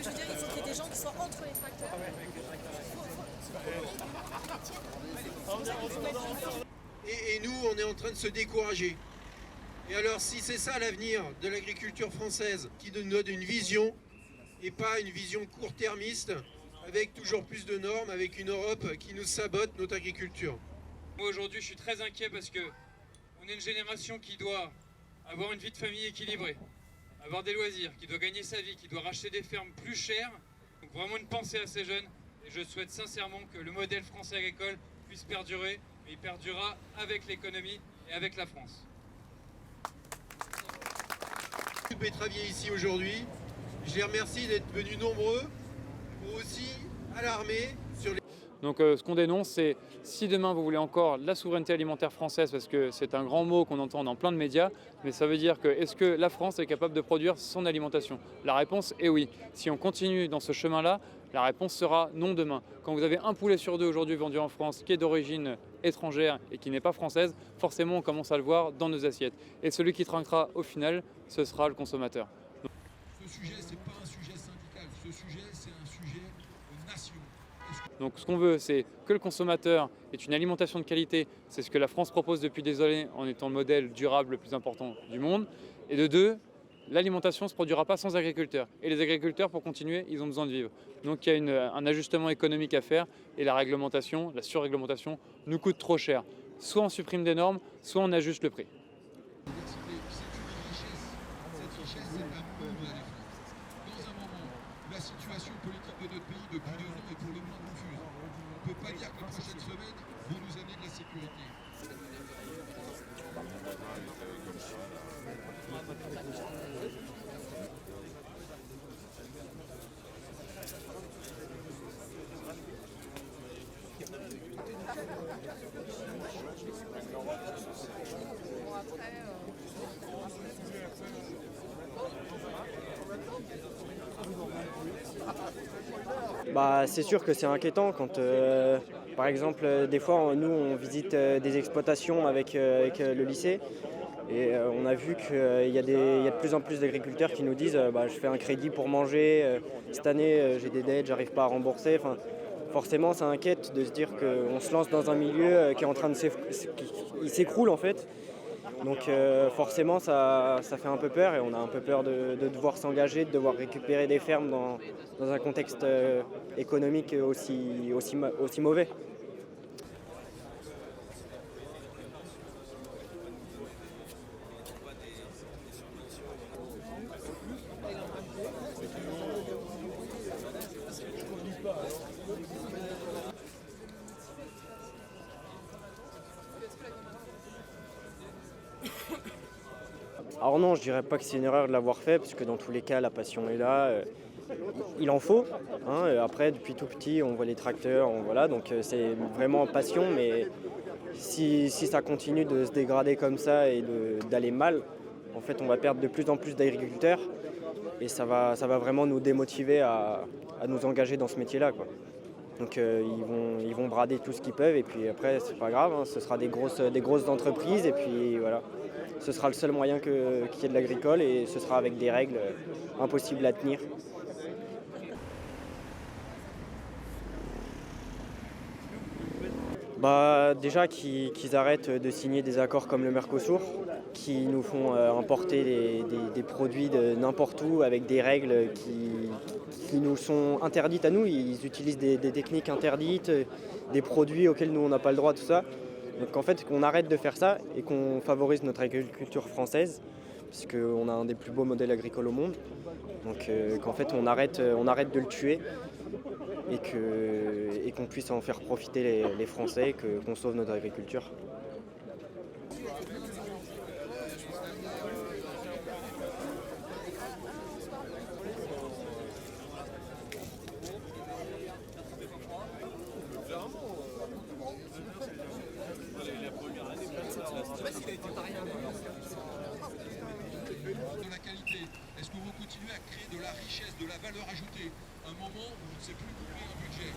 je veux dire, il faut qu'il y ait des gens qui soient entre les tracteurs. Et nous, on est en train de se décourager. Et alors, si c'est ça l'avenir de l'agriculture française, qui nous donne une vision, et pas une vision court-termiste, avec toujours plus de normes, avec une Europe qui nous sabote notre agriculture. Moi aujourd'hui je suis très inquiet parce que on est une génération qui doit avoir une vie de famille équilibrée, avoir des loisirs, qui doit gagner sa vie, qui doit racheter des fermes plus chères. Donc vraiment une pensée à ces jeunes et je souhaite sincèrement que le modèle français agricole puisse perdurer, mais il perdurera avec l'économie et avec la France. Beaucoup de betteraviers ici aujourd'hui. Je les remercie d'être venus nombreux pour aussi alarmer sur les... Donc ce qu'on dénonce, c'est si demain vous voulez encore la souveraineté alimentaire française, parce que c'est un grand mot qu'on entend dans plein de médias, mais ça veut dire que est-ce que la France est capable de produire son alimentation? La réponse est oui. Si on continue dans ce chemin-là, la réponse sera non demain. Quand vous avez un poulet sur deux aujourd'hui vendu en France qui est d'origine étrangère et qui n'est pas française, forcément on commence à le voir dans nos assiettes. Et celui qui trinquera au final, ce sera le consommateur. Ce sujet, ce n'est pas un sujet syndical, ce sujet, c'est un sujet de nation. Donc ce qu'on veut, c'est que le consommateur ait une alimentation de qualité. C'est ce que la France propose depuis des années en étant le modèle durable le plus important du monde. Et de deux, l'alimentation ne se produira pas sans agriculteurs. Et les agriculteurs, pour continuer, ils ont besoin de vivre. Donc il y a un ajustement économique à faire et la réglementation, la surréglementation, nous coûte trop cher. Soit on supprime des normes, soit on ajuste le prix. La situation politique de notre pays depuis 2 ans est pour le moins confuse. On ne peut pas dire que les prochaines semaines vont nous amener de la sécurité. C'est sûr que c'est inquiétant quand, par exemple, des fois, nous, on visite des exploitations avec le lycée et on a vu qu'il y a de plus en plus d'agriculteurs qui nous disent je fais un crédit pour manger, cette année j'ai des dettes, j'arrive pas à rembourser. Enfin, forcément, ça inquiète de se dire qu'on se lance dans un milieu qui est en train de s'écroule en fait. Donc forcément ça fait un peu peur et on a un peu peur de devoir s'engager, de devoir récupérer des fermes dans un contexte économique aussi mauvais. Alors non, je dirais pas que c'est une erreur de l'avoir fait, parce que dans tous les cas, la passion est là. Il en faut. Après, depuis tout petit, on voit les tracteurs, donc c'est vraiment passion, mais si ça continue de se dégrader comme ça et d'aller mal, en fait, on va perdre de plus en plus d'agriculteurs et ça va vraiment nous démotiver à nous engager dans ce métier-là, quoi. Donc ils vont brader tout ce qu'ils peuvent et puis après, c'est pas grave, ce sera des grosses entreprises et puis voilà. Ce sera le seul moyen qu'il y ait de l'agricole et ce sera avec des règles impossibles à tenir. Déjà qu'ils arrêtent de signer des accords comme le Mercosur, qui nous font importer des produits de n'importe où avec des règles qui nous sont interdites à nous. Ils utilisent des techniques interdites, des produits auxquels nous on n'a pas le droit, tout ça. Donc en fait qu'on arrête de faire ça et qu'on favorise notre agriculture française, parce qu'on a un des plus beaux modèles agricoles au monde. Donc qu'en fait on arrête de le tuer et qu'on puisse en faire profiter les Français, qu'on sauve notre agriculture. De la qualité. Est-ce qu'on veut continuer à créer de la richesse, de la valeur ajoutée, un moment où on ne sait plus couper un budget?